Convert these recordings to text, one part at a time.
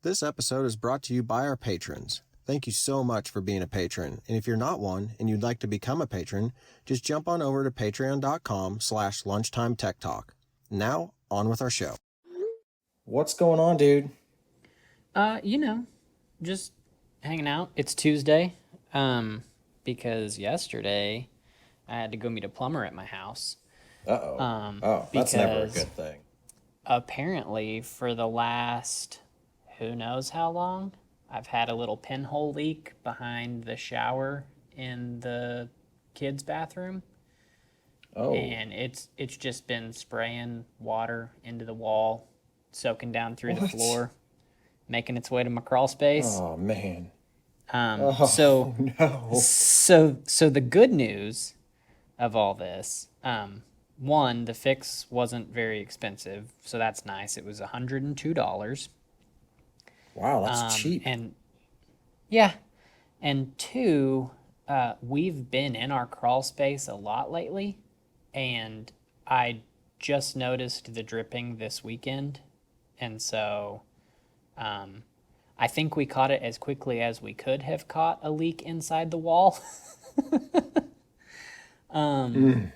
This episode is brought to you by our patrons. Thank you so much for being a patron. And if you're not one and you'd like to become a patron, just jump on over to patreon.com/LunchTimeTechTalk. Now, on with our show. What's going on, dude? Just hanging out. It's Tuesday, because yesterday I had to go meet a plumber at my house. That's never a good thing. Apparently, for the last who knows how long, I've had a little pinhole leak behind the shower in the kids' bathroom. Oh. And it's just been spraying water into the wall, soaking down through the floor, making its way to my crawl space. Oh, man. So no. So the good news of all this, one, the fix wasn't very expensive, so that's nice. It was $102. Wow, that's cheap. And yeah, and two, we've been in our crawl space a lot lately, and I just noticed the dripping this weekend, and so I think we caught it as quickly as we could have caught a leak inside the wall. And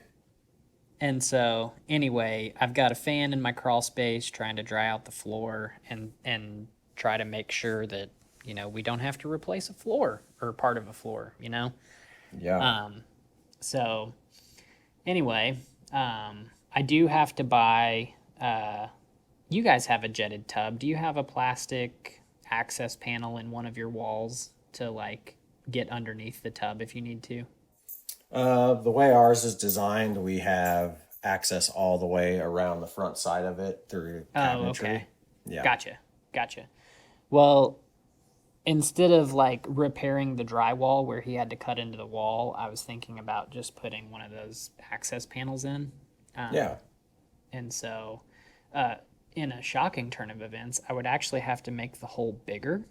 so anyway, I've got a fan in my crawl space trying to dry out the floor and try to make sure that, we don't have to replace a floor or part of a floor, Yeah. So anyway, I do have to buy, you guys have a jetted tub. Do you have a plastic access panel in one of your walls to get underneath the tub if you need to? The way ours is designed, we have access all the way around the front side of it through cabinetry. Oh, okay. Yeah. Gotcha. Well, instead of repairing the drywall where he had to cut into the wall, I was thinking about just putting one of those access panels in. Yeah. And so, in a shocking turn of events, I would actually have to make the hole bigger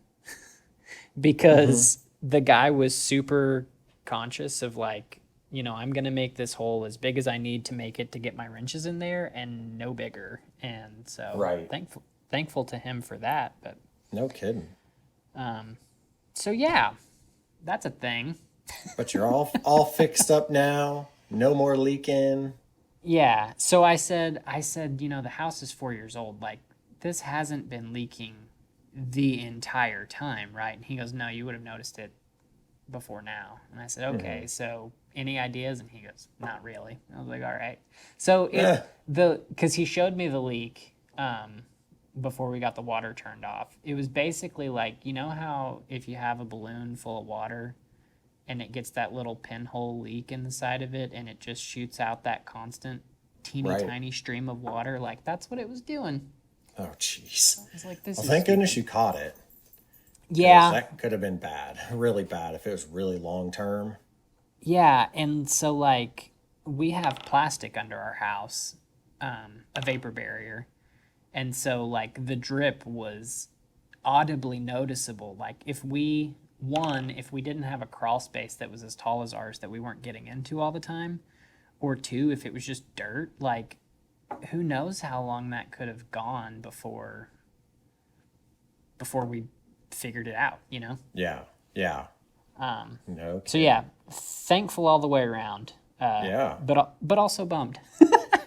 because the guy was super conscious of I'm going to make this hole as big as I need to make it to get my wrenches in there and no bigger. And so Right. thankful to him for that. But No kidding. so yeah, that's a thing. But you're all fixed up now. No more leaking. Yeah. So I said, the house is 4 years old. This hasn't been leaking the entire time, right? And he goes, no, you would have noticed it before now. And I said, okay, so any ideas? And he goes, not really. I was like, all right. So because he showed me the leak before we got the water turned off. It was basically how if you have a balloon full of water and it gets that little pinhole leak in the side of it and it just shoots out that constant tiny stream of water, that's what it was doing. Oh, jeez. I was like, this Well, is thank stupid. goodness you caught it. Yeah. That could have been bad. Really bad if it was really long term. Yeah, and so we have plastic under our house, a vapor barrier, and so the drip was audibly noticeable. If we didn't have a crawl space that was as tall as ours that we weren't getting into all the time, or two, if it was just dirt, who knows how long that could have gone before we figured it out, Yeah. No So yeah, thankful all the way around. Yeah. But also bummed.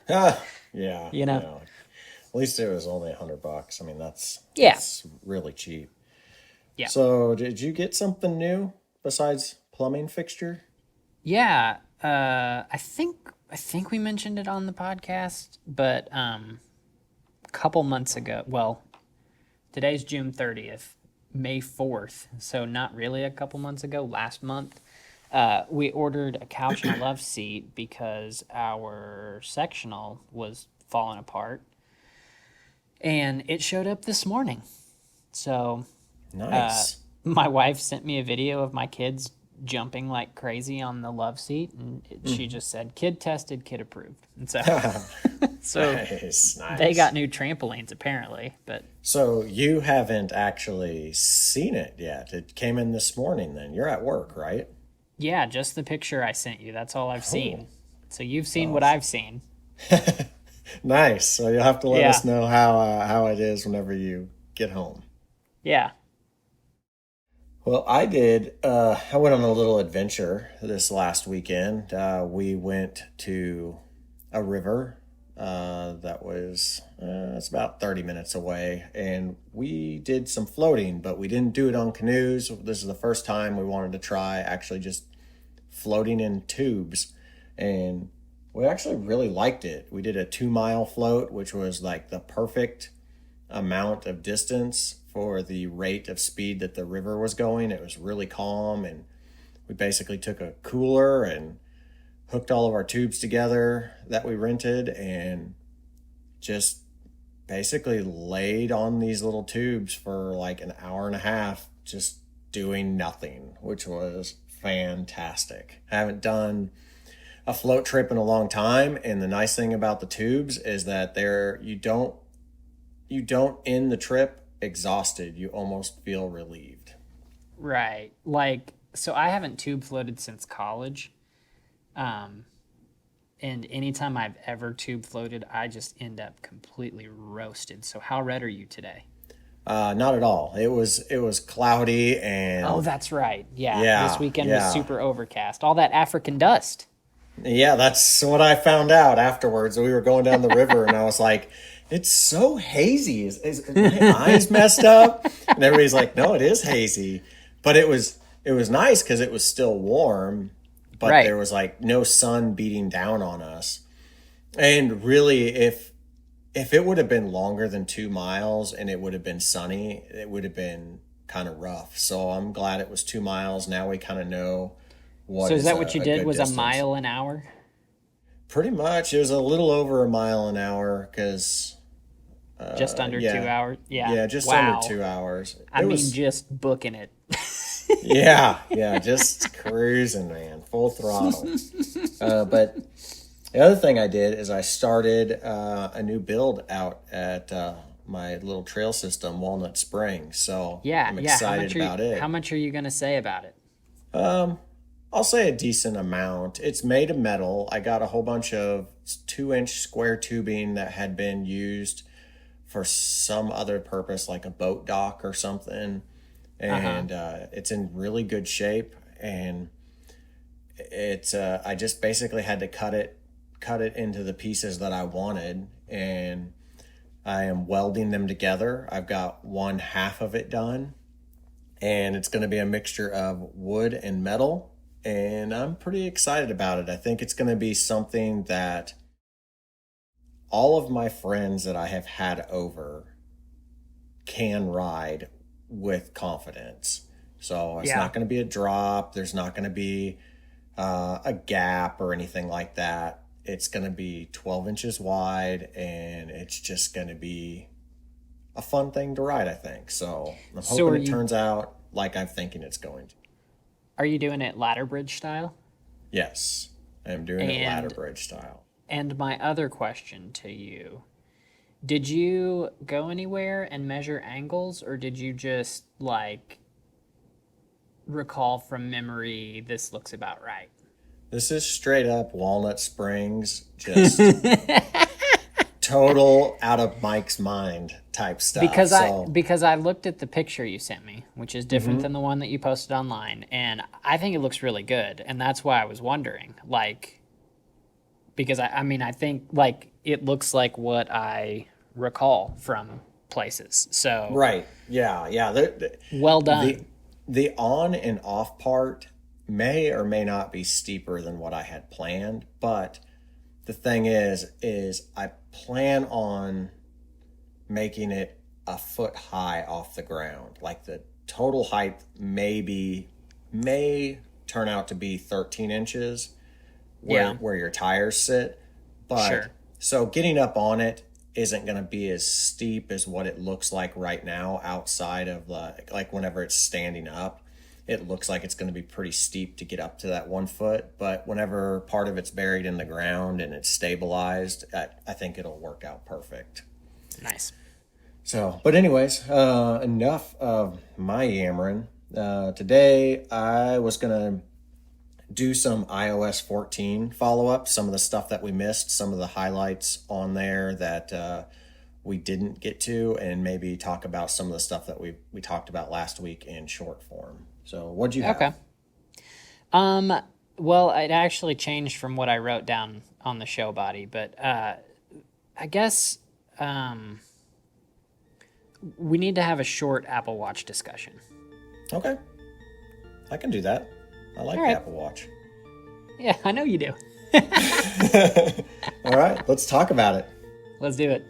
Yeah. At least it was only $100. I mean, that's really cheap. Yeah. So did you get something new besides plumbing fixture? Yeah. I think we mentioned it on the podcast, but a couple months ago. Well, today's June 30th. May 4th, so not really a couple months ago, last month, we ordered a couch and a love seat because our sectional was falling apart, and it showed up this morning. So Nice. My wife sent me a video of my kids jumping like crazy on the love seat, and she just said, kid tested, kid approved. And so Nice. They got new trampolines apparently, but so you haven't actually seen it yet. It came in this morning then. You're at work, right? yeah, just the picture I sent you, that's all I've seen. So you've seen what I've seen. Nice. So you'll have to let us know how it is whenever you get home. Yeah. Well, I did. I went on a little adventure this last weekend. We went to a river that was it's about 30 minutes away, and we did some floating, but we didn't do it on canoes. This is the first time we wanted to try actually just floating in tubes, and we actually really liked it. We did a 2 mile float, which was like the perfect amount of distance for the rate of speed that the river was going. It was really calm, and we basically took a cooler and hooked all of our tubes together that we rented and just basically laid on these little tubes for like an hour and a half just doing nothing, which was fantastic. I haven't done a float trip in a long time, and the nice thing about the tubes is that you don't end the trip exhausted. You almost feel relieved. Right. Like, so I haven't tube floated since college. And anytime I've ever tube floated, I just end up completely roasted. So how red are you today? Not at all. It was cloudy and Oh, that's right. Yeah. yeah, This weekend was yeah. super overcast. All that African dust. Yeah, that's what I found out afterwards. We were going down the river and I was like, it's so hazy. Is my eyes messed up? And everybody's like, no, it is hazy. But it was nice because it was still warm, but Right. there was like no sun beating down on us. And really, if it would have been longer than 2 miles and it would have been sunny, it would have been kind of rough. So I'm glad it was 2 miles. Now we kind of know what So is is that what you a did? good Was distance. a mile an hour? Pretty much. It was a little over a mile an hour because Just under yeah. 2 hours? Yeah. Yeah, just Wow. under 2 hours. I It mean, was, just booking it. yeah, just cruising, man, full throttle. But the other thing I did is I started a new build out at my little trail system, Walnut Springs. So Yeah. I'm Yeah. excited about it. How much are you going to say about it? I'll say a decent amount. It's made of metal. I got a whole bunch of 2-inch square tubing that had been used for some other purpose, like a boat dock or something. And it's in really good shape. And it's I just basically had to cut it into the pieces that I wanted, and I am welding them together. I've got one half of it done, and it's going to be a mixture of wood and metal. And I'm pretty excited about it. I think it's going to be something that all of my friends that I have had over can ride with confidence. So it's Yeah. not going to be a drop. There's not going to be a gap or anything like that. It's going to be 12 inches wide, and it's just going to be a fun thing to ride, I think. So I'm So hoping are it you- turns out like I'm thinking it's going to. Are you doing it ladder bridge style? Yes, I'm doing it ladder And- bridge style. And my other question to you, did you go anywhere and measure angles, or did you just like recall from memory, this looks about right? This is straight up Walnut Springs, just total out of Mike's mind type stuff. Because I looked at the picture you sent me, which is different than the one that you posted online, and I think it looks really good, and that's why I was wondering, like, because I mean I think like it looks like what I recall from places. So right, yeah. well done. The on and off part may or may not be steeper than what I had planned, but the thing is I plan on making it a foot high off the ground. Like the total height may turn out to be 13 inches where your tires sit. But Sure. so getting up on it isn't going to be as steep as what it looks like right now outside of like whenever it's standing up. It looks like it's going to be pretty steep to get up to that 1 foot, but whenever part of it's buried in the ground and it's stabilized, I think it'll work out perfect. Nice. So, but anyways, enough of my yammering. Today I was going to do some iOS 14 follow-up, some of the stuff that we missed, some of the highlights on there that we didn't get to, and maybe talk about some of the stuff that we talked about last week in short form. So what'd you Okay. have? Well, it actually changed from what I wrote down on the show body, but I guess we need to have a short Apple Watch discussion. Okay, I can do that. I like All the right. Apple Watch. Yeah, I know you do. All right, let's talk about it. Let's do it.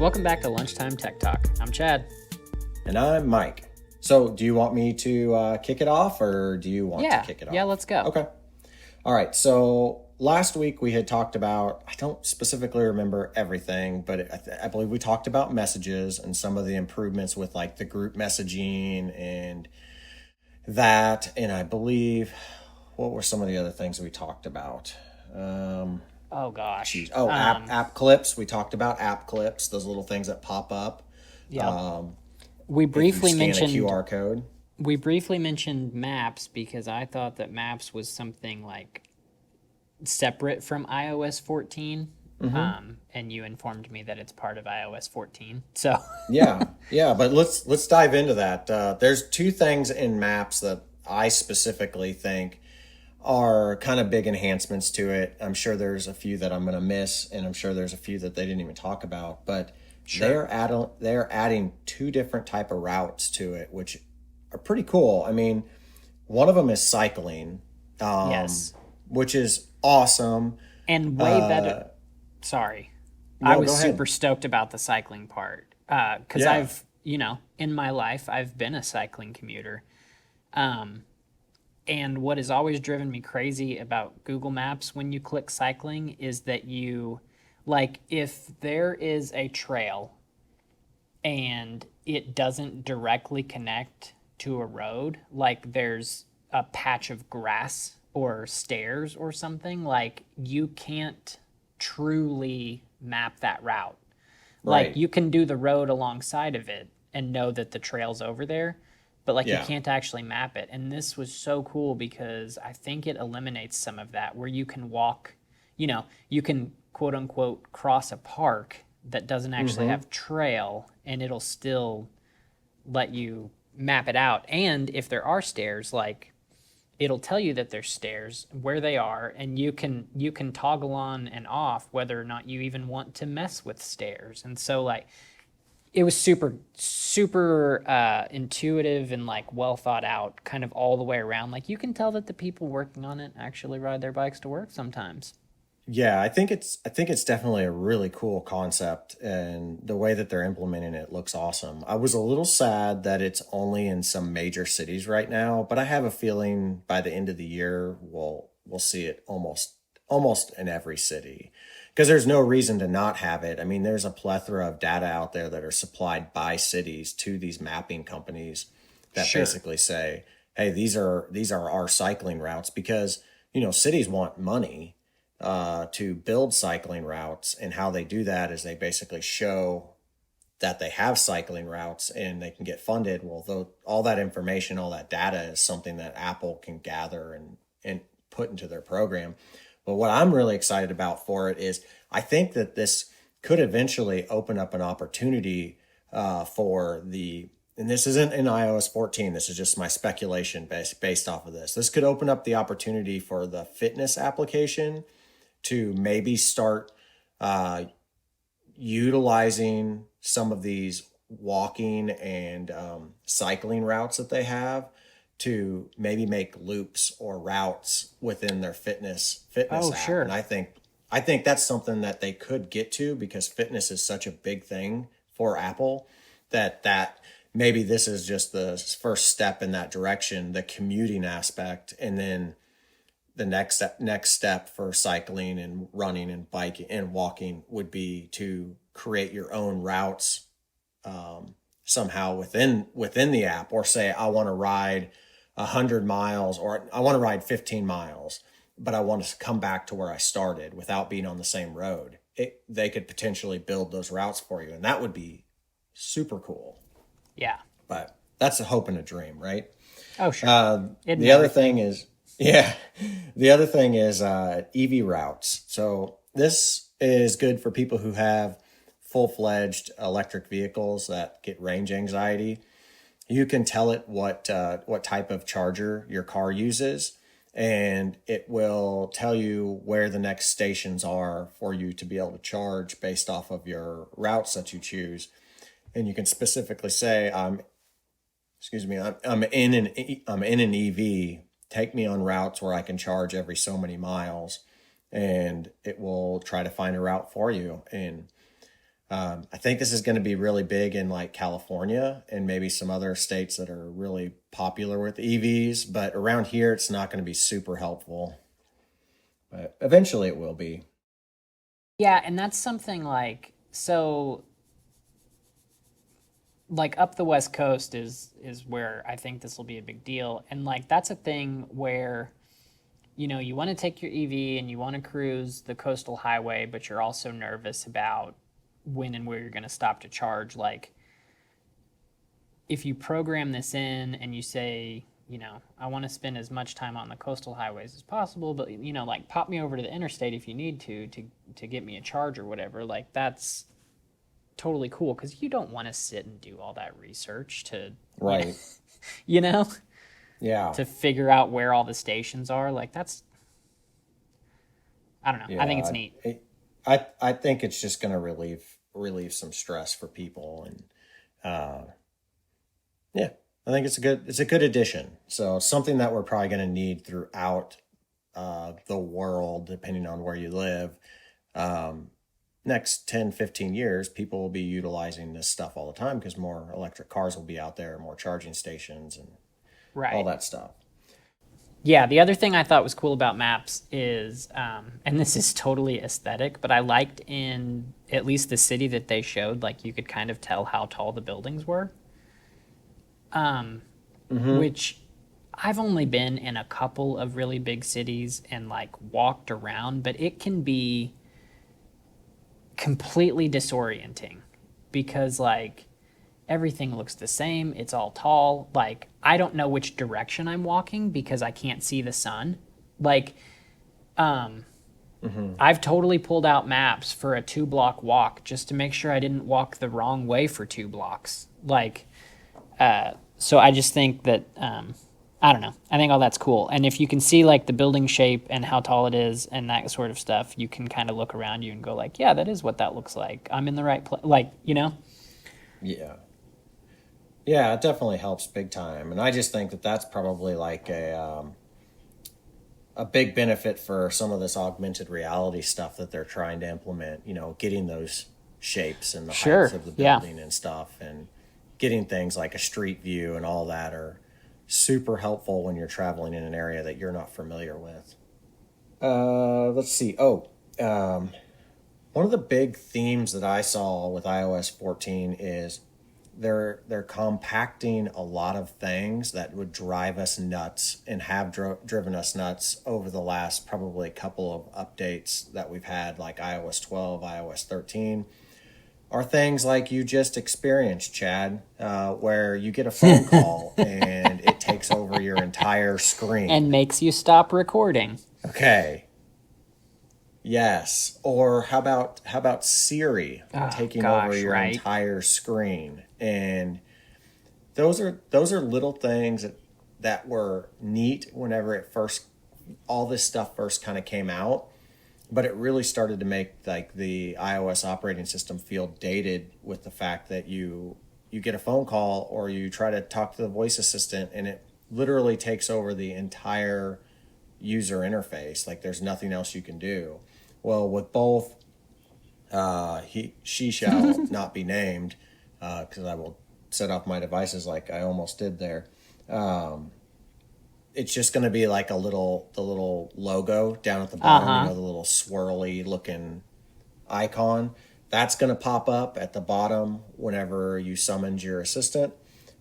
Welcome back to Lunchtime Tech Talk. I'm Chad. And I'm Mike. So do you want me to kick it off, or do you want to kick it off? Yeah, let's go. Okay. All right. So last week we had talked about, I don't specifically remember everything, but I believe we talked about messages and some of the improvements with like the group messaging and that. And I believe, what were some of the other things we talked about? Oh gosh. App clips. We talked about app clips, those little things that pop up. Yeah. If We you briefly scan mentioned a QR code. we briefly mentioned Maps because I thought that Maps was something like separate from iOS 14. And you informed me that it's part of iOS 14. So Yeah, but let's dive into that. There's two things in Maps that I specifically think are kind of big enhancements to it. I'm sure there's a few that I'm going to miss, and I'm sure there's a few that they didn't even talk about. But they're adding two different type of routes to it, which are pretty cool. I mean, one of them is cycling, yes. which is awesome. And way better. Sorry. No, I was go ahead. super stoked about the cycling part. Because Yeah. I've, in my life, I've been a cycling commuter. And what has always driven me crazy about Google Maps when you click cycling is that if there is a trail and it doesn't directly connect to a road, like there's a patch of grass or stairs or something, like you can't truly map that route. Right. Like you can do the road alongside of it and know that the trail's over there, but like you Yeah. can't actually map it. And this was so cool because I think it eliminates some of that where you can walk, you can quote unquote cross a park that doesn't actually have trail and it'll still let you map it out. And if there are stairs, like it'll tell you that there's stairs, where they are, and you can toggle on and off whether or not you even want to mess with stairs. And so like it was super intuitive and like well thought out kind of all the way around. Like you can tell that the people working on it actually ride their bikes to work sometimes. Yeah, I think it's definitely a really cool concept, and the way that they're implementing it looks awesome. I was a little sad that it's only in some major cities right now, but I have a feeling by the end of the year we'll see it almost in every city, because there's no reason to not have it. I mean, there's a plethora of data out there that are supplied by cities to these mapping companies that Sure. basically say, "Hey, these are our cycling routes," because cities want money to build cycling routes, and how they do that is they basically show that they have cycling routes and they can get funded. Well, all that information, all that data is something that Apple can gather and put into their program. But what I'm really excited about for it is I think that this could eventually open up an opportunity and this isn't in iOS 14. This is just my speculation based off of this. This could open up the opportunity for the fitness application to maybe start utilizing some of these walking and cycling routes that they have to maybe make loops or routes within their fitness Oh, app. sure. And I think that's something that they could get to, because fitness is such a big thing for Apple that maybe this is just the first step in that direction, the commuting aspect, and then the next step for cycling and running and biking and walking would be to create your own routes somehow within the app, or say I want to ride 100 miles, or I want to ride 15 miles, but I want to come back to where I started without being on the same road. They could potentially build those routes for you, and that would be super cool. Yeah. But that's a hope and a dream, right? Oh, sure. It'd The know other everything. thing is, yeah, the other thing is EV routes. So this is good for people who have full-fledged electric vehicles that get range anxiety. You can tell it what type of charger your car uses, and it will tell you where the next stations are for you to be able to charge based off of your routes that you choose. And you can specifically say, excuse me, I'm in an EV. Take me on routes where I can charge every so many miles, and it will try to find a route for you. And I think this is going to be really big in like California and maybe some other states that are really popular with EVs. But around here, it's not going to be super helpful. But eventually, it will be. Yeah, and that's something like so like up the West Coast is where I think this will be a big deal. And like that's a thing where you want to take your EV and you want to cruise the coastal highway, but you're also nervous about when and where you're going to stop to charge. Like if you program this in and you say, I want to spend as much time on the coastal highways as possible, but like pop me over to the interstate if you need to get me a charge or whatever. Like that's totally cool because you don't want to sit and do all that research to, Right. you know, Yeah. to figure out where all the stations are. Like that's, I don't know. I think it's Yeah. neat. I think it's just going to relieve some stress for people, and yeah, I think it's a good addition. So something that we're probably going to need throughout the world, depending on where you live. Um, Next 10, 15 years, people will be utilizing this stuff all the time because more electric cars will be out there, more charging stations, and all Right. that stuff. Yeah, the other thing I thought was cool about maps is, and this is totally aesthetic, but I liked in at least the city that they showed, like you could kind of tell how tall the buildings were, Mm-hmm. which I've only been in a couple of really big cities and like walked around, but it can be completely disorienting because like everything looks the same. It's all tall. Like I don't know which direction I'm walking because I can't see the sun. Like Mm-hmm. I've totally pulled out maps for a 2 block walk just to make sure I didn't walk the wrong way for 2 blocks. Like so I just think that I don't know. I think all that's cool. And if you can see like the building shape and how tall it is and that sort of stuff, you can kind of look around you and go like, yeah, that is what that looks like. I'm in the right place. Like, Yeah. Yeah, it definitely helps big time. And I just think that that's probably like a big benefit for some of this augmented reality stuff that they're trying to implement, getting those shapes and the heights Sure. of the Yeah. building and stuff, and getting things like a street view and all that are super helpful when you're traveling in an area that you're not familiar with. Let's see. Oh, um, one of the big themes that I saw with iOS 14 is they're compacting a lot of things that would drive us nuts and have driven us nuts over the last probably couple of updates that we've had, like iOS 12, iOS 13, are things like you just experienced, Chad, where you get a phone call and it takes over your entire And screen. makes you stop recording. Okay. Yes. Or how about Siri Oh, taking over gosh, your right? entire screen? And those are little things that were neat whenever it first all this stuff first kind of came out, but it really started to make like the iOS operating system feel dated with the fact that you get a phone call or you try to talk to the voice assistant and it literally takes over the entire user interface. Like there's nothing else you can do. Well, with both she shall not be named because I will set off my devices like I almost did there. It's just going to be like the little logo down at the Uh bottom, huh. the little swirly looking icon. That's going to pop up at the bottom whenever you summoned your assistant.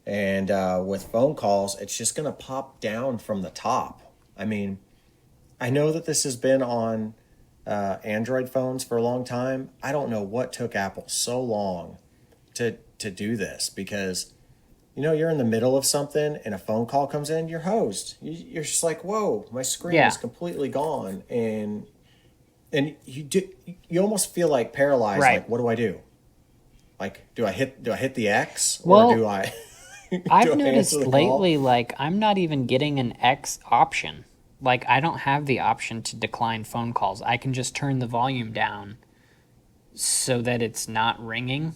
And with phone calls, it's just going to pop down from the top. I mean, I know that this has been on Android phones for a long time. I don't know what took Apple so long to do this because you're in the middle of something and a phone call comes in, you're hosed. You're just like, whoa, my screen Yeah. is completely gone, and you almost feel like paralyzed. Right. Like, what do I do? Like, do I hit the X, or do Well, I do I've I answer noticed the call? lately, like, I'm not even getting an X option. Like, I don't have the option to decline phone calls. I can just turn the volume down so that it's not ringing,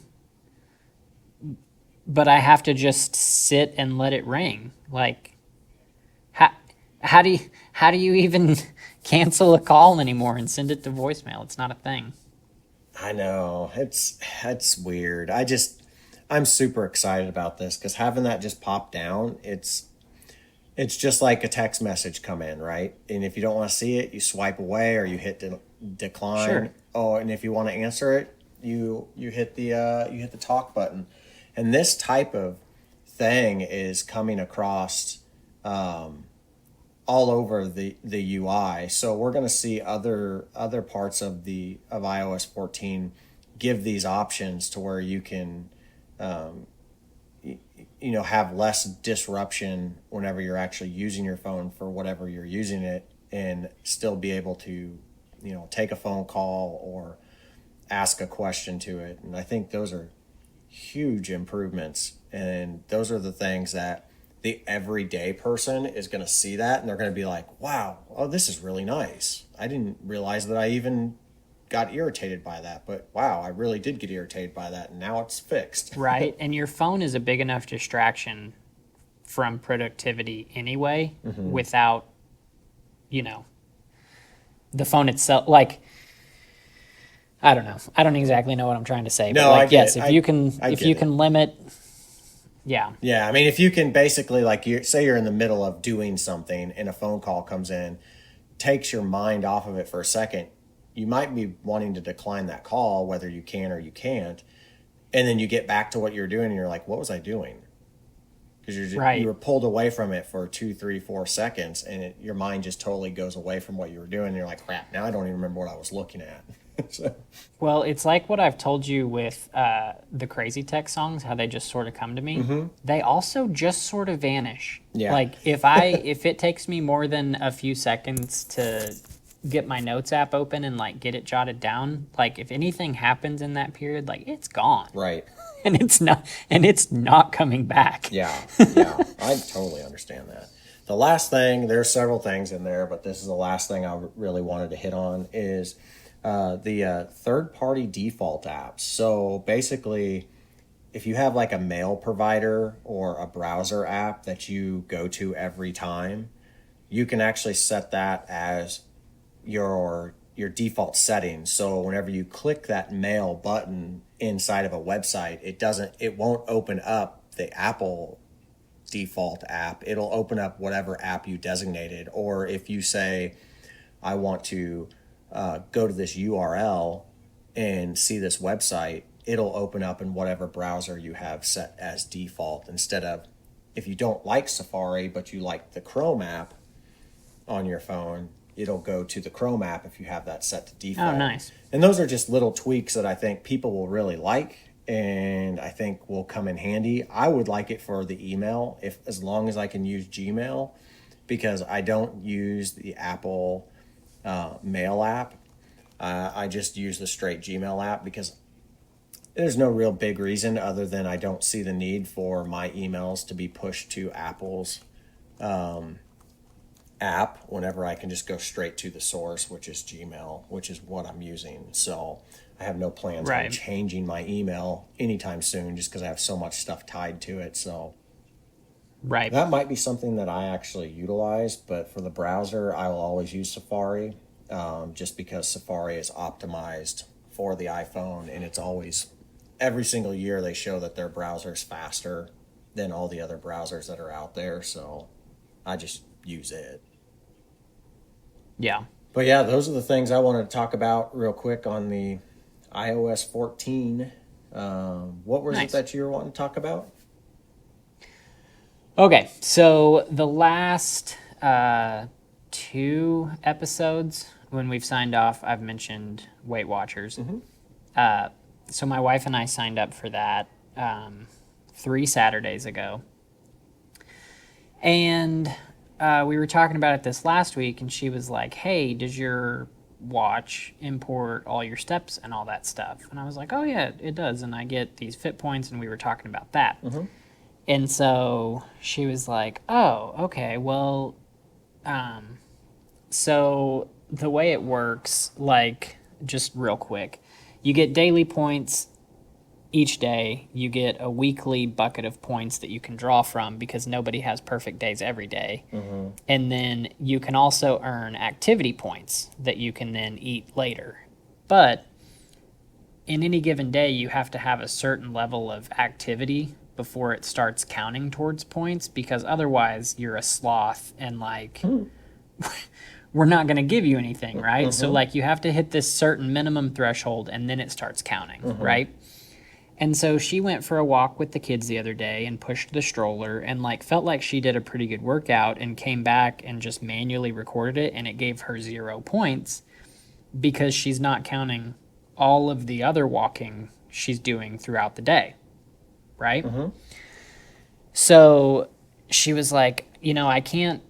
but I have to just sit and let it ring. Like, how, how do you, how do you even cancel a call anymore and send it to voicemail? It's not a thing. I know it's weird. I'm super excited about this because having that just pop down, it's just like a text message come in, right? And if you don't want to see it, you swipe away or you hit decline. Sure. Oh, and if you want to answer it, you hit the talk button. And this type of thing is coming across all over the UI. So we're going to see other parts of iOS 14 give these options to where you can have less disruption whenever you're actually using your phone for whatever you're using it, and still be able to take a phone call or ask a question to it. And I think those are huge improvements, and those are the things that the everyday person is going to see that, and they're going to be like, wow, oh, this is really nice. I didn't realize that I even got irritated by that, but wow, I really did get irritated by that, and now it's fixed. Right. And your phone is a big enough distraction from productivity anyway, without, you know, the phone itself. Like, I don't know. I don't exactly know what I'm trying to say, but No, I like, get yes, it. if you can, I if get you it. can limit, yeah, Yeah, I mean, if you can basically, like, you say you're in the middle of doing something and a phone call comes in, takes your mind off of it for a second, you might be wanting to decline that call, whether you can or you can't, and then you get back to what you're doing, and you're like, "What was I doing?" Because you right. were pulled away from it for 2, 3, 4 seconds, and your mind just totally goes away from what you were doing, and you're like, "Crap! Now I don't even remember what I was looking at." So, Well, it's like what I've told you with the Crazy Tech songs, how they just sort of come to me. They also just sort of vanish. yeah, Like if it takes me more than a few seconds to get my notes app open and like get it jotted down, like if anything happens in that period, like it's gone. right. And it's not coming back. Yeah, yeah, I totally understand that. The last thing, there's several things in there, but this is the last thing I really wanted to hit on is the third-party default apps. So basically, if you have like a mail provider or a browser app that you go to every time, you can actually set that as your default settings. So whenever you click that mail button inside of a website, it won't open up the Apple default app. It'll open up whatever app you designated. Or if you say, I want to go to this URL and see this website, it'll open up in whatever browser you have set as default, instead of, if you don't like Safari but you like the Chrome app on your phone, it'll go to the Chrome app if you have that set to default. Oh, nice. And those are just little tweaks that I think people will really like, and I think will come in handy. I would like it for the email, if as long as I can use Gmail, because I don't use the Apple Mail app. I just use the straight Gmail app because there's no real big reason other than I don't see the need for my emails to be pushed to Apple's app whenever I can just go straight to the source, which is Gmail, which is what I'm using. So I have no plans on Right. changing my email anytime soon, just because I have so much stuff tied to it. So Right. that might be something that I actually utilize, but for the browser, I will always use Safari, just because Safari is optimized for the iPhone, and it's always, every single year they show that their browser is faster than all the other browsers that are out there. So I just use it. Yeah. But yeah, those are the things I wanted to talk about real quick on the iOS 14. What was it Nice. that you were wanting to talk about? Okay, so the last 2 episodes, when we've signed off, I've mentioned Weight Watchers. So my wife and I signed up for that 3 Saturdays ago. And we were talking about it this last week, and she was like, hey, does your watch import all your steps and all that stuff? And I was like, oh, yeah, it does. And I get these fit points, and we were talking about that. Mm-hmm. And so she was like, oh, okay, well, so the way it works, like, just real quick, you get daily points each day. You get a weekly bucket of points that you can draw from because nobody has perfect days every day. Mm-hmm. And then you can also earn activity points that you can then eat later. But in any given day, you have to have a certain level of activity before it starts counting towards points, because otherwise you're a sloth and like we're not going to give you anything, right? So like you have to hit this certain minimum threshold and then it starts counting, right? And so she went for a walk with the kids the other day and pushed the stroller and like felt like she did a pretty good workout, and came back and just manually recorded it, and it gave her 0 points because she's not counting all of the other walking she's doing throughout the day, right? So she was like, I can't,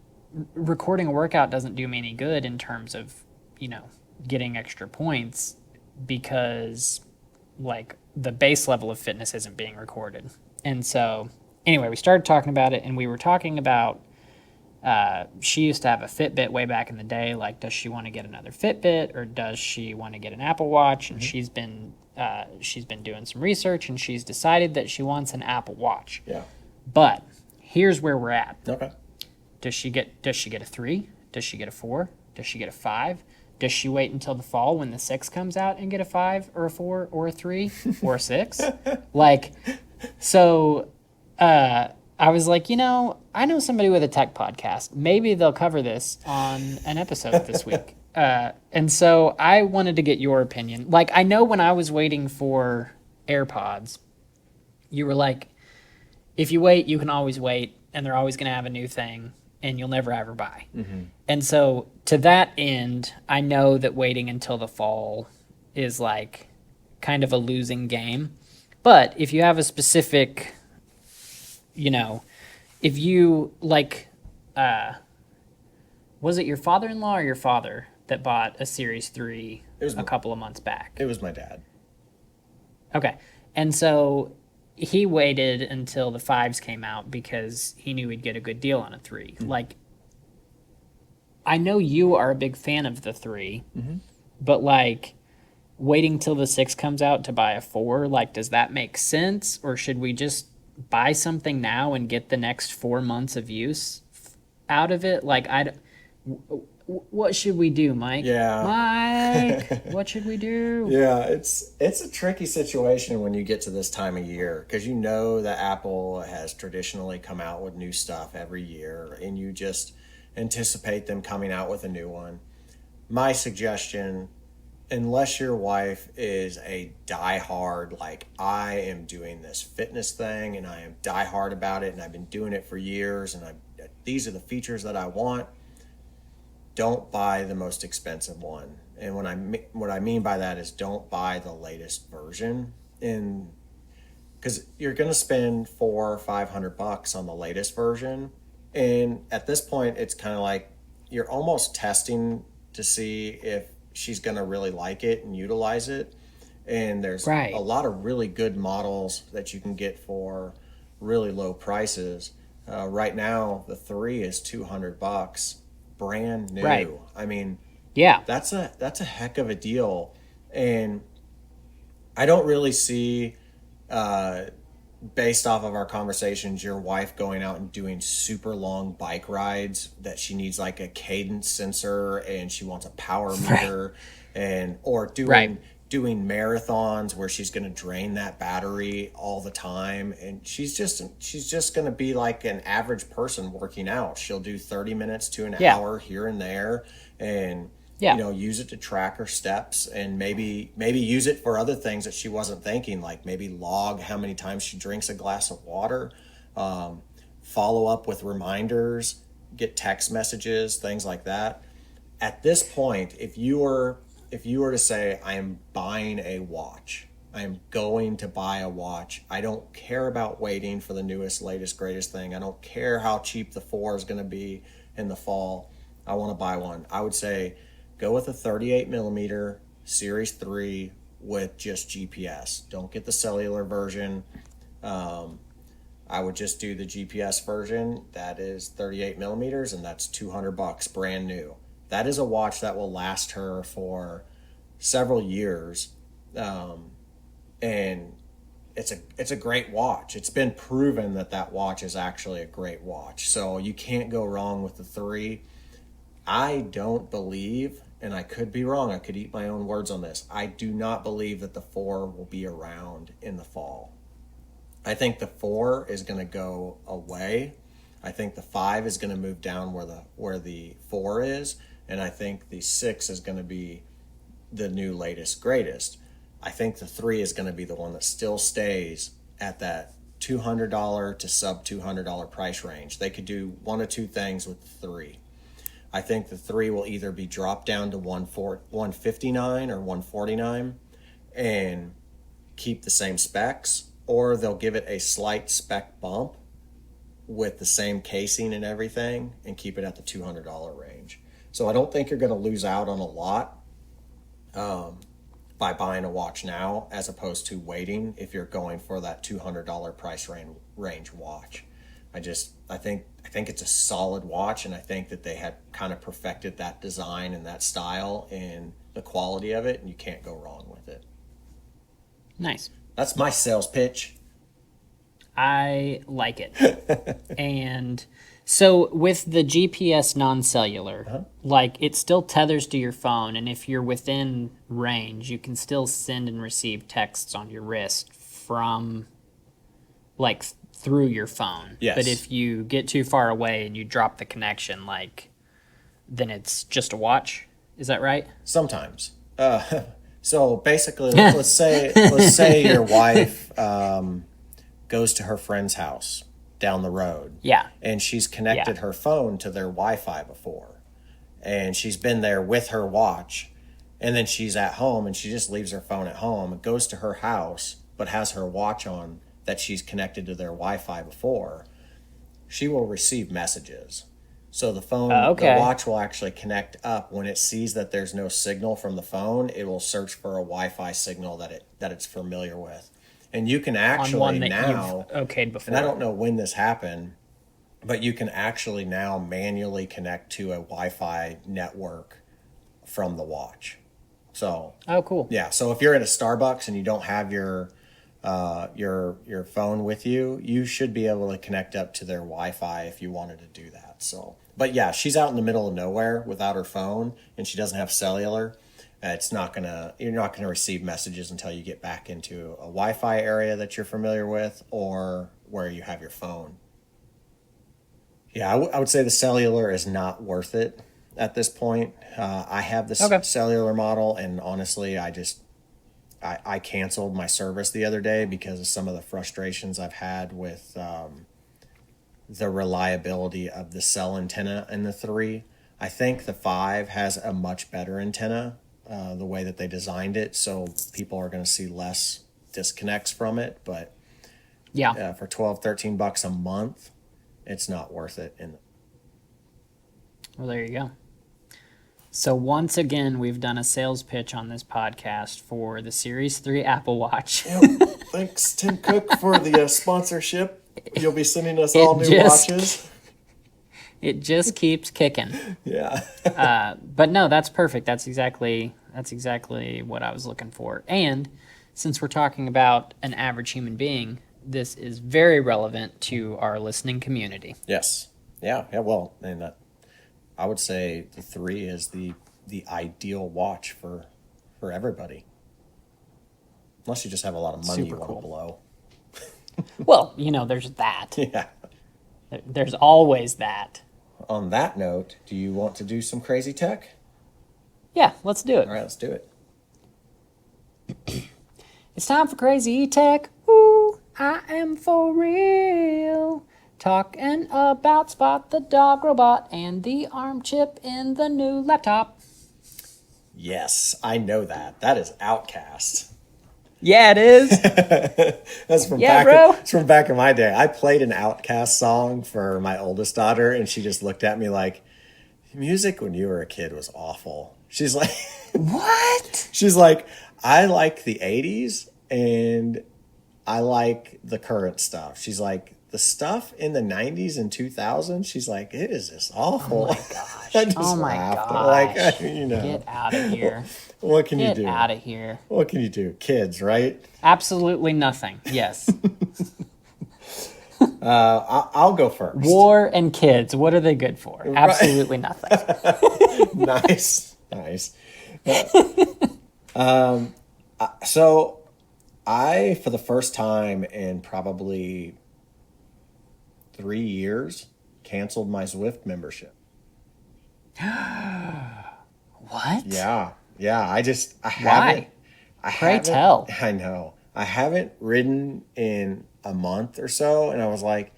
recording a workout doesn't do me any good in terms of, getting extra points, because like the base level of fitness isn't being recorded. And so anyway, we started talking about it, and we were talking about she used to have a Fitbit way back in the day. Like, does she want to get another Fitbit, or does she want to get an Apple Watch? And she's been doing some research, and she's decided that she wants an Apple Watch. Yeah. But here's where we're at. Okay. Does she get a 3? Does she get a 4? Does she get a 5? Does she wait until the fall when the 6 comes out and get a 5 or a 4 or a 3 or a 6? Like, so I was like, I know somebody with a tech podcast. Maybe they'll cover this on an episode this week. And so I wanted to get your opinion. Like, I know when I was waiting for AirPods, you were like, if you wait, you can always wait, and they're always going to have a new thing, and you'll never ever buy. And so to that end, I know that waiting until the fall is like kind of a losing game. But if you have a specific, if you like, was it your father-in-law or your father that bought a Series 3 a couple of months back? It was my dad. Okay. And so he waited until the 5s came out because he knew he'd get a good deal on a 3. Like, I know you are a big fan of the 3, but like waiting till the 6 comes out to buy a 4, like, does that make sense? Or should we just buy something now and get the next 4 months of use out of it? Like, what should we do, Mike? Yeah. Mike, what should we do? Yeah, it's a tricky situation when you get to this time of year, because that Apple has traditionally come out with new stuff every year, and you just anticipate them coming out with a new one. My suggestion, unless your wife is a diehard, like, I am doing this fitness thing and I am diehard about it and I've been doing it for years and these are the features that I want, don't buy the most expensive one. And what I mean by that is, don't buy the latest version, because you're going to spend $400 or $500 on the latest version. And at this point, it's kind of like you're almost testing to see if she's going to really like it and utilize it. And there's a lot of really good models that you can get for really low prices. Right now, the 3 is $200, brand new. Right. I mean, yeah, that's a heck of a deal. And I don't really see, based off of our conversations, your wife going out and doing super long bike rides that she needs like a cadence sensor and she wants a power meter, or doing marathons where she's going to drain that battery all the time. And she's just going to be like an average person working out. She'll do 30 minutes to an hour here and there, and use it to track her steps, and maybe use it for other things that she wasn't thinking, like maybe log how many times she drinks a glass of water, follow up with reminders, get text messages, things like that. At this point, if you were to say, I am buying a watch, I am going to buy a watch. I don't care about waiting for the newest, latest, greatest thing. I don't care how cheap the 4 is going to be in the fall. I want to buy one. I would say go with a 38 millimeter Series 3 with just GPS. Don't get the cellular version. I would just do the GPS version. That is 38 millimeters, and that's $200 brand new. That is a watch that will last her for several years. And it's a great watch. It's been proven that watch is actually a great watch. So you can't go wrong with the 3. I don't believe, and I could be wrong, I could eat my own words on this, I do not believe that the 4 will be around in the fall. I think the 4 is going to go away. I think the 5 is going to move down where the 4 is, and I think the 6 is going to be the new latest greatest. I think the 3 is going to be the one that still stays at that $200 to sub $200 price range. They could do one of two things with the 3. I think the 3 will either be dropped down to $159 or $149 and keep the same specs, or they'll give it a slight spec bump with the same casing and everything and keep it at the $200 range. So I don't think you're going to lose out on a lot by buying a watch now as opposed to waiting if you're going for that $200 price range watch. I think it's a solid watch, and I think that they had kind of perfected that design and that style and the quality of it, and you can't go wrong with it. Nice. That's my sales pitch. I like it. And so with the GPS non-cellular, like it still tethers to your phone, and if you're within range, you can still send and receive texts on your wrist from like through your phone. Yes. But if you get too far away and you drop the connection, like then it's just a watch. Is that right? Sometimes. So basically, let's say your wife goes to her friend's house down the road. Yeah. And she's connected her phone to their Wi-Fi before. And she's been there with her watch. And then she's at home and she just leaves her phone at home and goes to her house, but has her watch on that she's connected to their Wi-Fi before. She will receive messages. So the phone, the watch will actually connect up. When it sees that there's no signal from the phone, it will search for a Wi-Fi signal that it's familiar with. And you can actually on one that now, you've okayed before. and I don't know when this happened, but you can actually now manually connect to a Wi-Fi network from the watch. So, oh, cool. Yeah. So if you're at a Starbucks and you don't have your phone with you, you should be able to connect up to their Wi-Fi if you wanted to do that. So, but yeah, she's out in the middle of nowhere without her phone and she doesn't have cellular. You're not gonna receive messages until you get back into a Wi-Fi area that you're familiar with or where you have your phone. Yeah, I would say the cellular is not worth it at this point. I have this cellular model, and honestly, I canceled my service the other day because of some of the frustrations I've had with the reliability of the cell antenna in the 3. I think the 5 has a much better antenna, the way that they designed it, so people are going to see less disconnects from it. But for $12-13 a month, it's not worth it. Well, there you go. So once again, we've done a sales pitch on this podcast for the Series 3 Apple Watch. Thanks, Tim Cook, for the sponsorship. You'll be sending us all new watches. It just keeps kicking. Yeah. But no, that's perfect. That's exactly what I was looking for. And since we're talking about an average human being, this is very relevant to our listening community. Yes. Yeah. Well, and I would say the 3 is the ideal watch for everybody. Unless you just have a lot of money you want to blow. Well, there's that. Yeah. There's always that. On that note, do you want to do some crazy tech? Yeah, let's do it. All right, let's do it. It's time for crazy tech. Ooh, I am for real. Talking about Spot the dog robot and the ARM chip in the new laptop. Yes, I know that. That is Outcast. Yeah, it is. That's from Yeah, back. bro. It's from back in my day. I played an Outcast song for my oldest daughter, and she just looked at me like, "Music when you were a kid was awful." She's like, What? she's like, "I like the '80s and I like the current stuff." She's like, "The stuff in the '90s and 2000s." She's like, "It is just Oh awful." my gosh. I just Oh my laughed. gosh. Get out of here. What can you Get do? out of here. What can you do? Kids, right? Absolutely nothing. Yes. I'll go first. War and kids. What are they good for? Absolutely nothing. Nice, nice. So I, for the first time in probably 3 years, canceled my Zwift membership. What? Yeah, yeah. I haven't. Why? Pray tell. I know. I haven't ridden in a month or so, and I was like,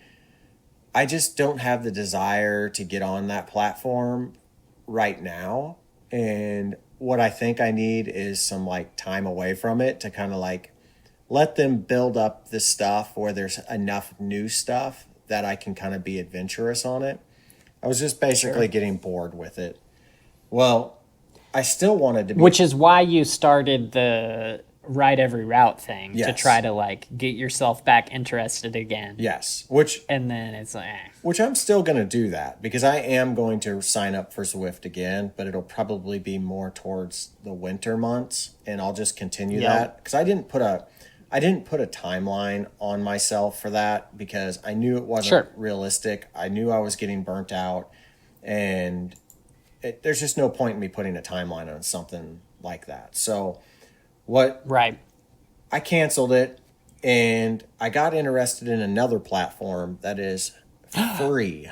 I just don't have the desire to get on that platform right now. And what I think I need is some like time away from it to kind of like let them build up the stuff where there's enough new stuff that I can kind of be adventurous on it. I was just basically getting bored with it. Well, I still wanted to be. Which is why you started the ride every route thing to Yes. try to like get yourself back interested again. Yes, which And then it's like, I'm still going to do that because I am going to sign up for Zwift again, but it'll probably be more towards the winter months, and I'll just continue that because I didn't put a timeline on myself for that because I knew it wasn't realistic. I knew I was getting burnt out, and there's just no point in me putting a timeline on something like that. So right. I canceled it, and I got interested in another platform that is free.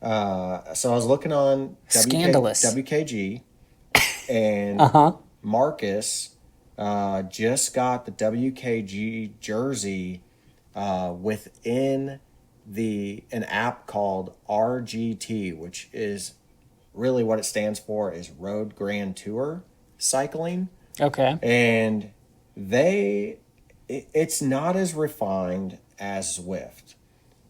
So I was looking on Scandalous. WKG, and Marcus just got the WKG jersey within an app called RGT, which is really what it stands for is Road Grand Tour Cycling. Okay. And it's not as refined as Zwift,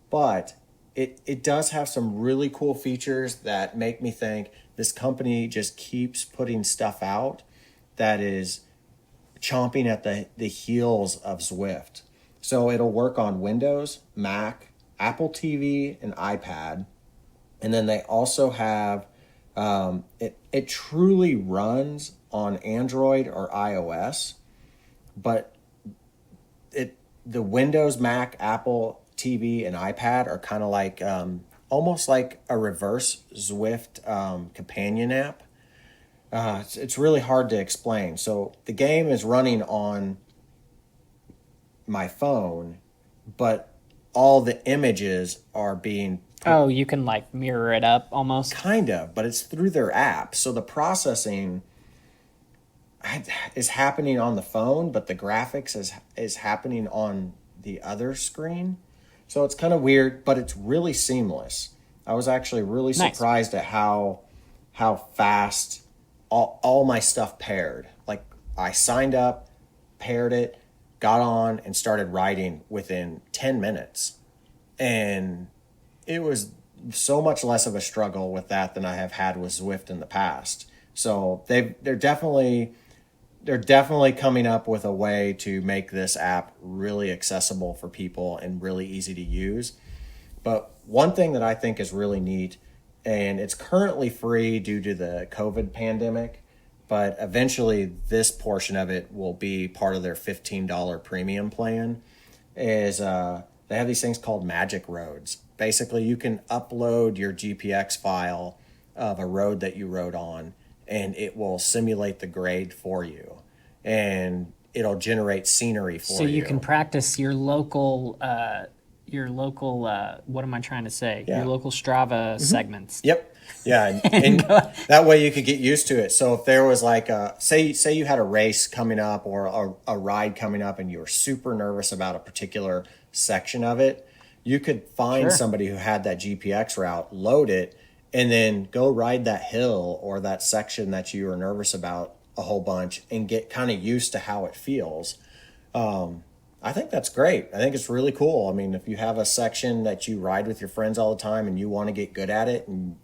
but it does have some really cool features that make me think this company just keeps putting stuff out that is chomping at the heels of Zwift. So it'll work on Windows, Mac, Apple TV, and iPad. And then they also have it truly runs on Android or iOS, but the Windows, Mac, Apple TV, and iPad are kind of like almost like a reverse Zwift companion app. It's really hard to explain. So the game is running on my phone, but all the images are being Oh, you can like mirror it up almost. kind of, but it's through their app. So the processing is happening on the phone, but the graphics is happening on the other screen. So it's kind of weird, but it's really seamless. I was actually really surprised at how fast all my stuff paired. Like I signed up, paired it, got on, and started riding within 10 minutes. And it was so much less of a struggle with that than I have had with Zwift in the past. So they're definitely coming up with a way to make this app really accessible for people and really easy to use. But one thing that I think is really neat, and it's currently free due to the COVID pandemic, but eventually this portion of it will be part of their $15 premium plan, is they have these things called Magic Roads. Basically, you can upload your GPX file of a road that you rode on, and it will simulate the grade for you, and it'll generate scenery for you. So you can practice your local what am I trying to say? Yeah. Your local Strava segments. Yep. Yeah, and that way you could get used to it. So if there was like say you had a race coming up or a ride coming up and you were super nervous about a particular section of it, you could find somebody who had that GPX route, load it, and then go ride that hill or that section that you were nervous about a whole bunch and get kind of used to how it feels. I think that's great. I think it's really cool. I mean, if you have a section that you ride with your friends all the time and you want to get good at it, and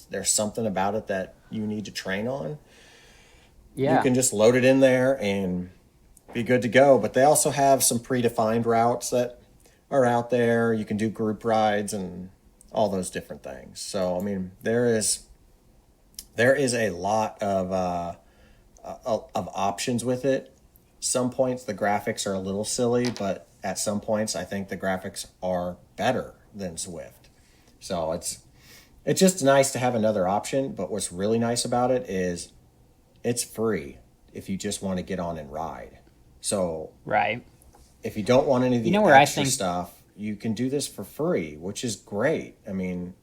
there's something about it that you need to train on, you Yeah. can just load it in there and be good to go. But they also have some predefined routes that are out there. You can do group rides and all those different things. So, I mean, there is a lot of options with it. Some points the graphics are a little silly, but at some points I think the graphics are better than Zwift. So it's just nice to have another option. But what's really nice about it is it's free if you just want to get on and ride. So Right. if you don't want any of You the know where I extra think stuff, you can do this for free, which is great. I mean,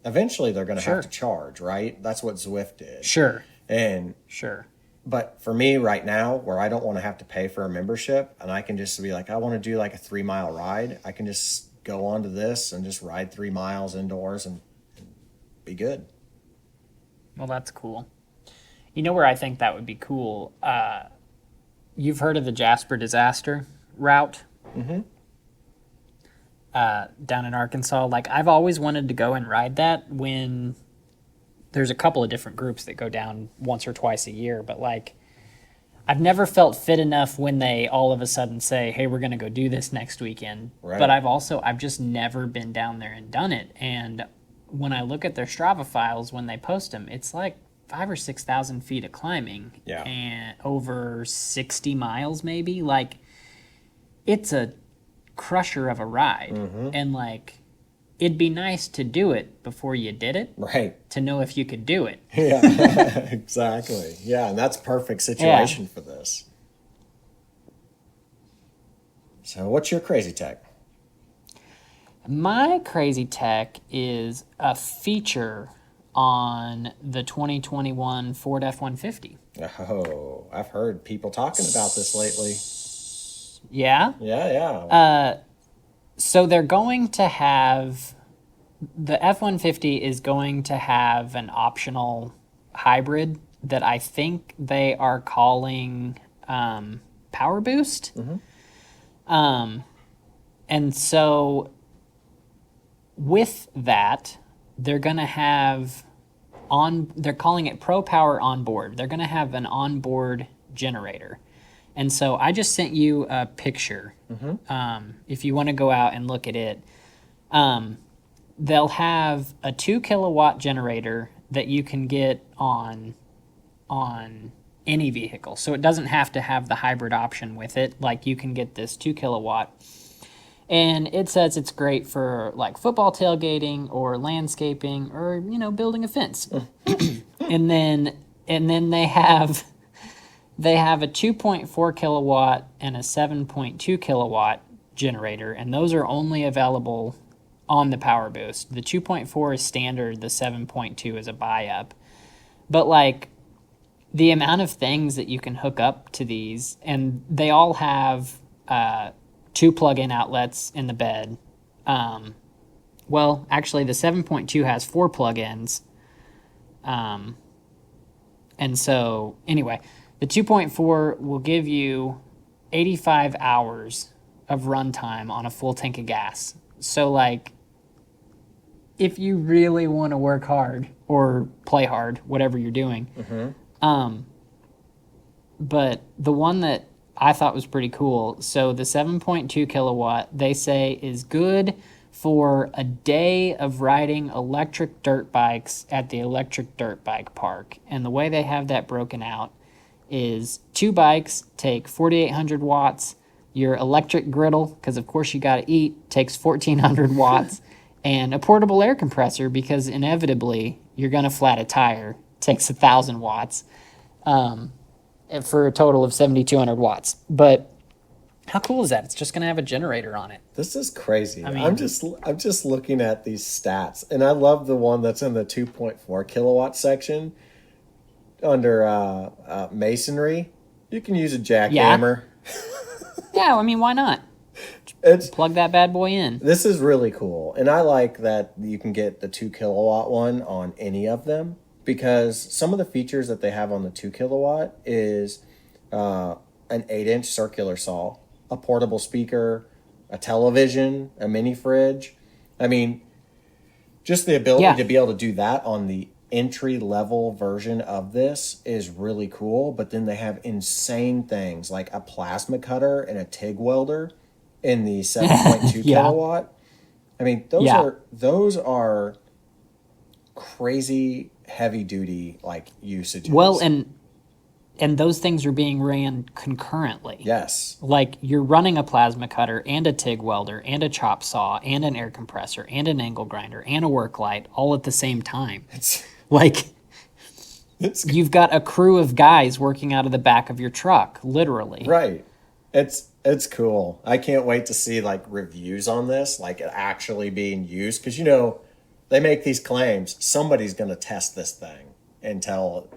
eventually they're going to have Sure. to charge, right? That's what Zwift did. Sure. And Sure. but for me right now, where I don't want to have to pay for a membership, and I can just be like, I want to do like a 3 mile ride, I can just go onto this and just ride 3 miles indoors and be good. Well, that's cool. You know where I think that would be cool? You've heard of the Jasper Disaster route? Down in Arkansas. Like, I've always wanted to go and ride that when there's a couple of different groups that go down once or twice a year, but like, I've never felt fit enough when they all of a sudden say, hey, we're going to go do this next weekend. Right. But I've just never been down there and done it. And when I look at their Strava files, when they post them, it's like 5,000 or 6,000 feet of climbing. Yeah. And over 60 miles, maybe. Like, it's a crusher of a ride. And like, it'd be nice to do it before you did it Right. to know if you could do it. Yeah, exactly. Yeah, and that's perfect situation for this. So what's your crazy tech? My crazy tech is a feature on the 2021 Ford F-150. Oh, I've heard people talking about this lately. Yeah? Yeah. So they're going to have, the F-150 is going to have an optional hybrid that I think they are calling Power Boost. And so with that, they're going to have they're calling it Pro Power Onboard. They're going to have an onboard generator. And so I just sent you a picture. If you want to go out and look at it, they'll have a 2 kilowatt generator that you can get on any vehicle. So it doesn't have to have the hybrid option with it. Like, you can get this 2 kilowatt. And it says it's great for like football tailgating or landscaping or, building a fence. and then they have a 2.4 kilowatt and a 7.2 kilowatt generator, and those are only available on the Power Boost. The 2.4 is standard, the 7.2 is a buy up. But like, the amount of things that you can hook up to these, and they all have 2 plug-in outlets in the bed. Well, actually, the 7.2 has 4 plug-ins. And so, anyway, the 2.4 will give you 85 hours of runtime on a full tank of gas. So, like, if you really want to work hard or play hard, whatever you're doing. But the one that I thought was pretty cool, so the 7.2 kilowatt, they say, is good for a day of riding electric dirt bikes at the electric dirt bike park. And the way they have that broken out is 2 bikes take 4,800 watts. Your electric griddle, because of course you got to eat, takes 1,400 watts. And a portable air compressor, because inevitably you're going to flat a tire, takes 1,000 watts. For a total of 7,200 watts. But how cool is that? It's just going to have a generator on it. This is crazy. I mean, I'm just looking at these stats, and I love the one that's in the 2.4 kilowatt section under masonry. You can use a jackhammer. Yeah, I mean, why not? Plug that bad boy in. This is really cool, and I like that you can get the 2 kilowatt one on any of them, because some of the features that they have on the 2 kilowatt is an 8-inch circular saw, a portable speaker, a television, a mini fridge. I mean, just the ability Yeah. to be able to do that on the entry level version of this is really cool. But then they have insane things like a plasma cutter and a TIG welder in the 7.2 Yeah. kilowatt. I mean, Yeah. those are crazy heavy duty like usages. Well, and those things are being ran concurrently. Yes. Like you're running a plasma cutter and a TIG welder and a chop saw and an air compressor and an angle grinder and a work light all at the same time. Like you've got a crew of guys working out of the back of your truck, literally. Right. It's cool. I can't wait to see like reviews on this, like it actually being used, because they make these claims. Somebody's going to test this thing until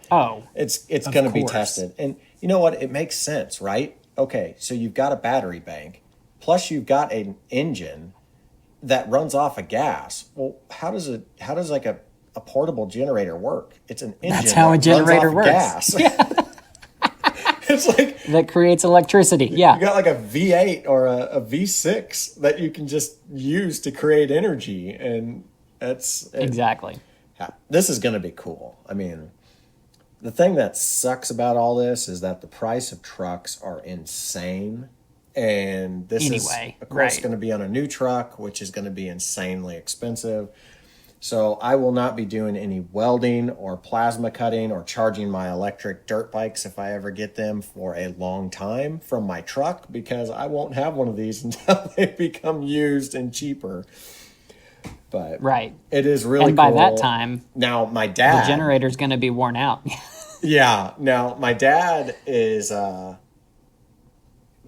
it's going to be tested. And you know what? It makes sense, right? Okay, so you've got a battery bank, plus you've got an engine that runs off of gas. Well, how does like a portable generator work? It's an engine. That's how a generator works. Gas. Yeah. It's like that creates electricity. Yeah. You got like a V8 or a V6 that you can just use to create energy, and exactly. Yeah, this is going to be cool. I mean, the thing that sucks about all this is that the price of trucks are insane, and this is of course going to be on a new truck, which is going to be insanely expensive. So I will not be doing any welding or plasma cutting or charging my electric dirt bikes if I ever get them for a long time from my truck, because I won't have one of these until they become used and cheaper. But it is really and cool. And by that time, now my dad, the generator's going to be worn out. Yeah. Now my dad is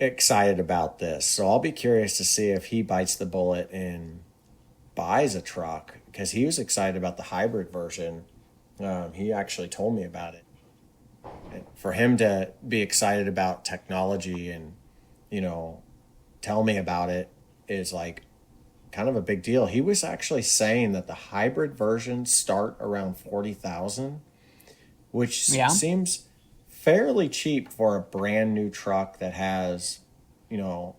excited about this, so I'll be curious to see if he bites the bullet and buys a truck, because he was excited about the hybrid version. He actually told me about it. And for him to be excited about technology and, tell me about it is like kind of a big deal. He was actually saying that the hybrid versions start around 40,000, which seems fairly cheap for a brand new truck that has, a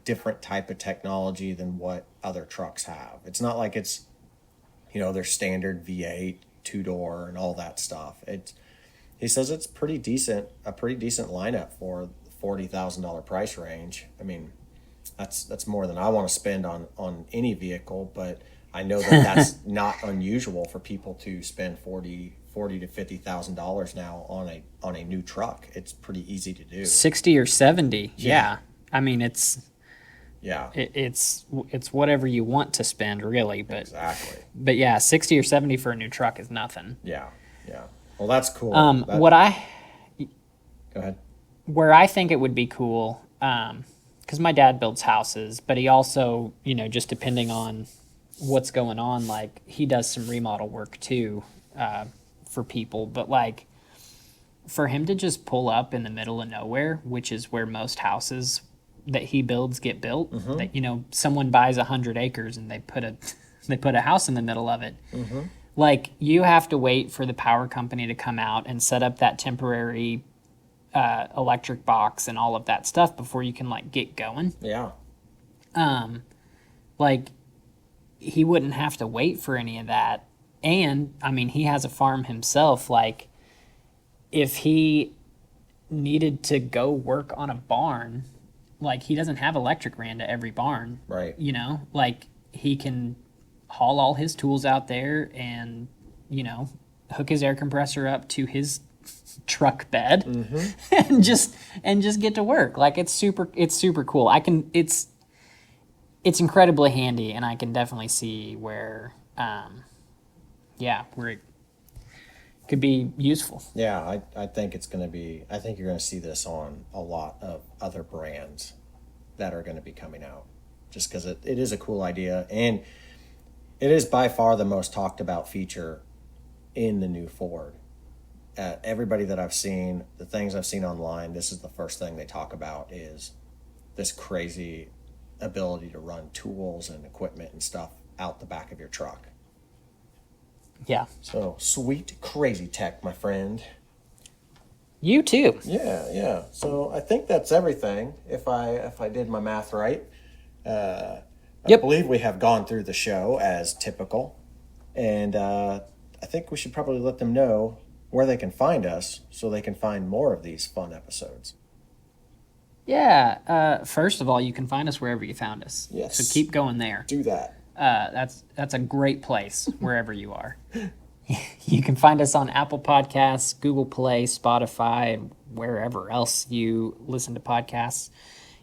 different type of technology than what other trucks have. It's not like it's, their standard V8 two-door and all that stuff. He says it's a pretty decent lineup for the $40,000 price range. I mean, that's more than I want to spend on any vehicle, but I know that that's not unusual for people to spend $40,000 to $50,000 now on a new truck. It's pretty easy to do. 60 or 70. Yeah. I mean, it's whatever you want to spend, really, but exactly. But yeah, 60 or 70 for a new truck is nothing. Yeah. Well, that's cool. Go ahead. Where I think it would be cool, because my dad builds houses, but he also, just depending on what's going on, like he does some remodel work too, for people. But like, for him to just pull up in the middle of nowhere, which is where most houses that he builds get built, that someone buys 100 acres and they put a house in the middle of it. Like, you have to wait for the power company to come out and set up that temporary electric box and all of that stuff before you can like get going. Like, he wouldn't have to wait for any of that. And I mean, he has a farm himself. Like, if he needed to go work on a barn, like, he doesn't have electric ran to every barn. Right. Like, he can haul all his tools out there and, hook his air compressor up to his truck bed and just get to work. Like, it's super cool. It's incredibly handy, and I can definitely see where where it could be useful. Yeah, I think it's going to be, I think you're going to see this on a lot of other brands that are going to be coming out, just because it is a cool idea, and it is by far the most talked about feature in the new Ford. Everybody that I've seen, the things I've seen online, this is the first thing they talk about, is this crazy ability to run tools and equipment and stuff out the back of your truck. Yeah. So, sweet, crazy tech, my friend. You too. Yeah. So I think that's everything. If I did my math right, I Yep. believe we have gone through the show as typical, and I think we should probably let them know where they can find us so they can find more of these fun episodes. Yeah. First of all, you can find us wherever you found us. Yes. So keep going there. Do that. That's a great place wherever you are. You can find us on Apple Podcasts, Google Play, Spotify, wherever else you listen to podcasts.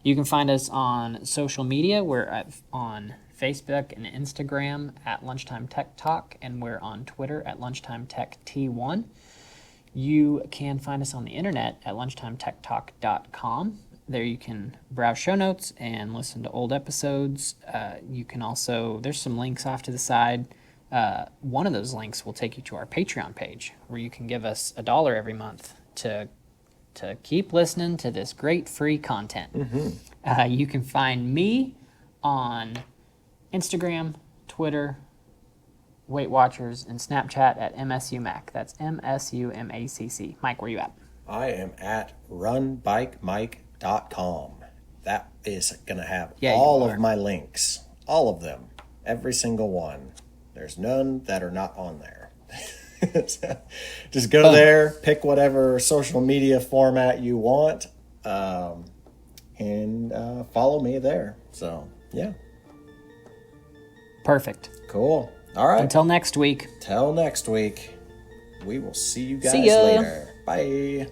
You can find us on social media. We're on Facebook and Instagram at Lunchtime Tech Talk, and we're on Twitter at LunchTimeTechT1. You can find us on the internet at LunchTimeTechTalk.com. There you can browse show notes and listen to old episodes. You can also, there's some links off to the side. One of those links will take you to our Patreon page where you can give us $1 every month to keep listening to this great free content. You can find me on Instagram, Twitter, Weight Watchers, and Snapchat at MSUMAC. That's MSUMACC. Mike, where you at? I am at runbikemike.com. That is going to have all of my links. All of them. Every single one. There's none that are not on there. Just go there, pick whatever social media format you want, and follow me there. So, yeah. Perfect. Cool. All right. Until next week. Till next week. We will see you guys See ya. later. Bye.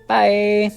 Bye.